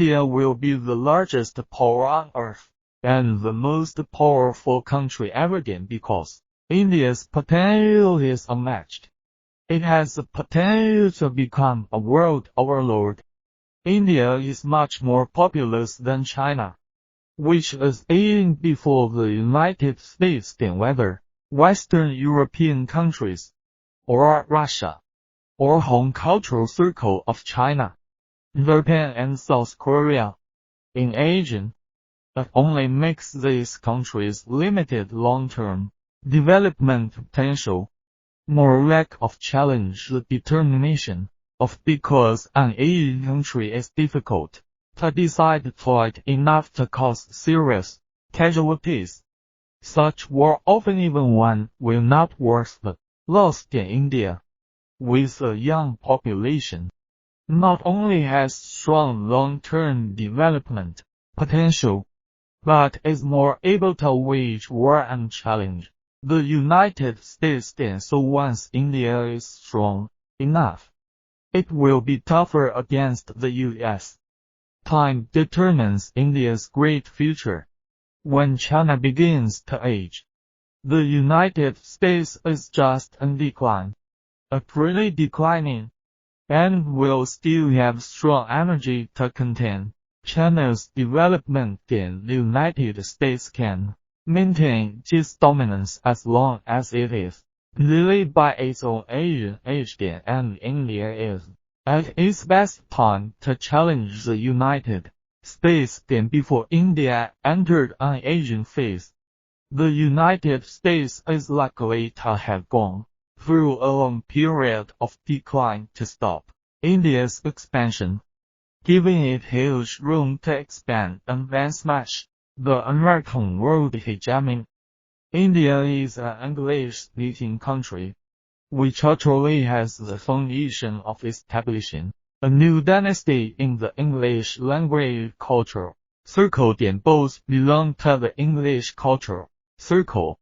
India will be the largest power on earth, and the most powerful country ever again because India's potential is unmatched. It has the potential to become a world overlord. India is much more populous than China, which is even before the United States than whether Western European countries, or Russia, or home cultural circle of China, Japan and South Korea. In Asia, that only makes these countries limited long-term development potential, more lack of challenge the determination of because an Asian country is difficult to decide fight enough to cause serious casualties. Such war often even one will not worse the loss than India, with a young population, not only has strong long-term development potential, but is more able to wage war and challenge the United States than so once India is strong enough, it will be tougher against the US. Time determines India's great future. When China begins to age, the United States is just in decline, really declining, and will still have strong energy to contain China's development than the United States can maintain its dominance as long as it is led by its own Asian age and India is at its best time to challenge the United States than before India entered an Asian phase. The United States is likely to have gone through a long period of decline to stop India's expansion, giving it huge room to expand and then smash the American world hegemony. India is an English-speaking country, which actually has the foundation of establishing a new dynasty in the English language culture circle and both belong to the English culture circle.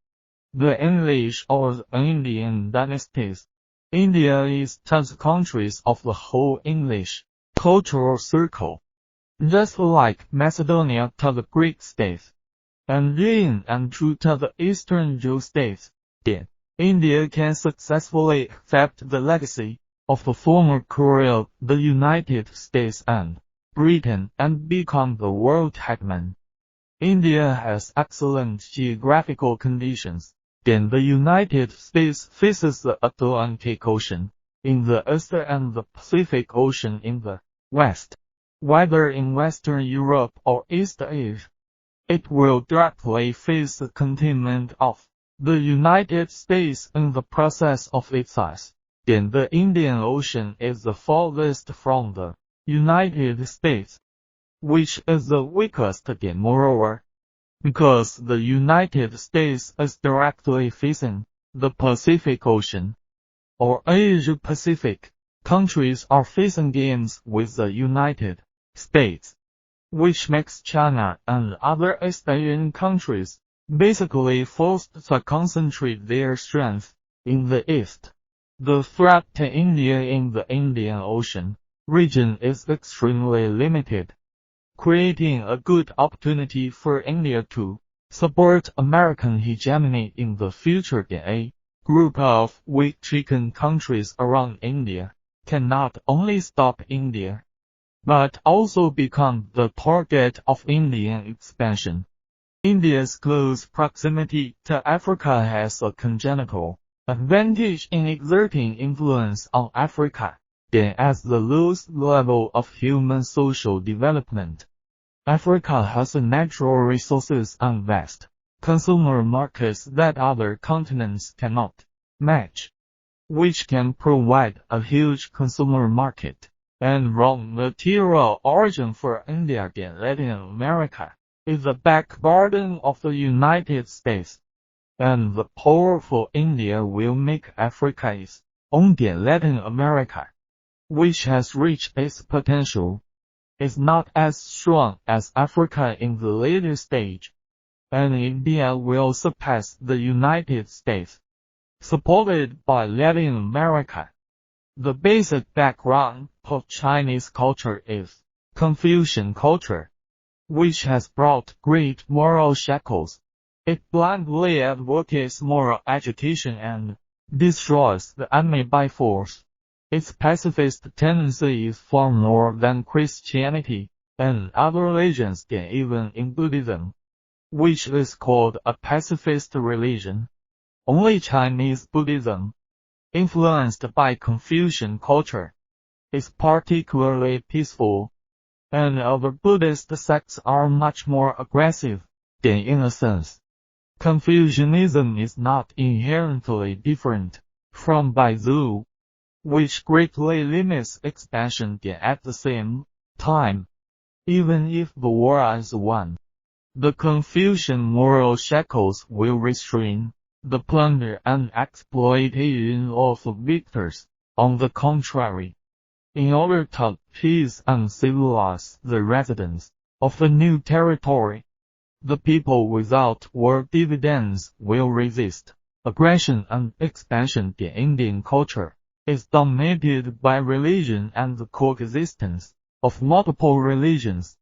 The English or the Indian dynasties. India is to the countries of the whole English cultural circle, just like Macedonia to the Greek states, and Yin and Chu to the Eastern Jew states. Then, India can successfully accept the legacy of the former Korea, the United States and Britain and become the world hegemon. India has excellent geographical conditions. Then the United States faces the Atlantic Ocean in the east and the Pacific Ocean in the west. Whether in Western Europe or East Asia, it will directly face the continent of the United States in the process of its size. Then the Indian Ocean is the farthest from the United States, which is the weakest again moreover, because the United States is directly facing the Pacific Ocean, or Asia-Pacific. Countries are facing games with the United States, which makes China and other East Asian countries basically forced to concentrate their strength in the East. The threat to India in the Indian Ocean region is extremely limited, creating a good opportunity for India to support American hegemony in the future. A group of weak chicken countries around India cannot only stop India, but also become the target of Indian expansion. India's close proximity to Africa has a congenital advantage in exerting influence on Africa, then as the lowest level of human social development. Africa has natural resources and vast consumer markets that other continents cannot match, which can provide a huge consumer market and raw material origin for India and Latin America, is the backbone of the United States. And the powerful India will make Africa its own and Latin America, which has reached its potential, is not as strong as Africa in the later stage, and India will surpass the United States, supported by Latin America. The basic background of Chinese culture is Confucian culture, which has brought great moral shackles. It blindly advocates moral education and destroys the enemy by force. Its pacifist tendency is far more than Christianity and other religions can, even in Buddhism, which is called a pacifist religion. Only Chinese Buddhism, influenced by Confucian culture, is particularly peaceful, and other Buddhist sects are much more aggressive than in a sense. Confucianism is not inherently different from Baizu, which greatly limits expansion at the same time, even if the war is won. The Confucian moral shackles will restrain the plunder and exploitation of the victors. On the contrary, in order to appease and civilize the residents of the new territory, the people without war dividends will resist aggression and expansion. The Indian culture is dominated by religion and the coexistence of multiple religions,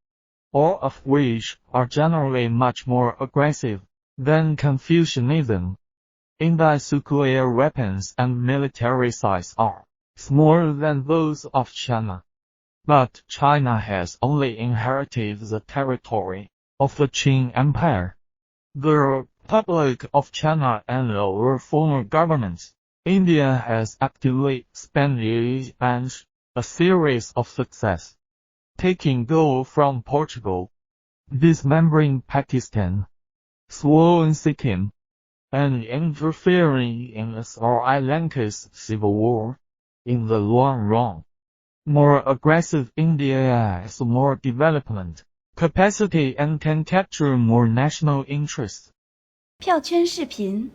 all of which are generally much more aggressive than Confucianism. India's nuclear weapons and military size are smaller than those of China. But China has only inherited the territory of the Qing Empire. The Republic of China and our former governments, India has actively expanded and a series of success, taking gold from Portugal, dismembering Pakistan, swallowing Sikkim, and interfering in Sri Lanka's civil war. In the long run, more aggressive India has more development capacity and can capture more national interests.票圈视频